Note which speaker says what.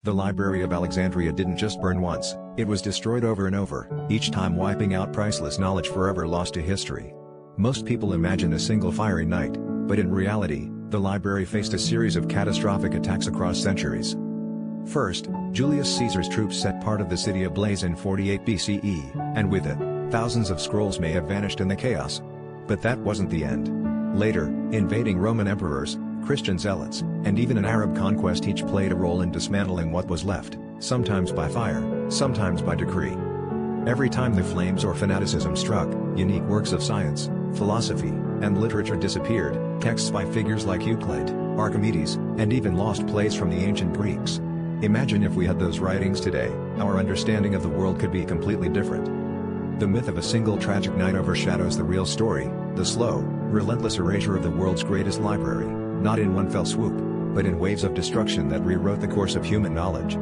Speaker 1: The Library of Alexandria didn't just burn once, it was destroyed over and over, each time wiping out priceless knowledge forever lost to history. Most people imagine a single fiery night, but in reality, the library faced a series of catastrophic attacks across centuries. First, Julius Caesar's troops set part of the city ablaze in 48 BCE, and with it, thousands of scrolls may have vanished in the chaos. But that wasn't the end. Later, invading Roman emperors, Christian zealots, and even an Arab conquest each played a role in dismantling what was left, sometimes by fire, sometimes by decree. Every time the flames or fanaticism struck, unique works of science, philosophy, and literature disappeared, texts by figures like Euclid, Archimedes, and even lost plays from the ancient Greeks. Imagine if we had those writings today, our understanding of the world could be completely different. The myth of a single tragic night overshadows the real story, the slow, relentless erasure of the world's greatest library, not in one fell swoop, but in waves of destruction that rewrote the course of human knowledge.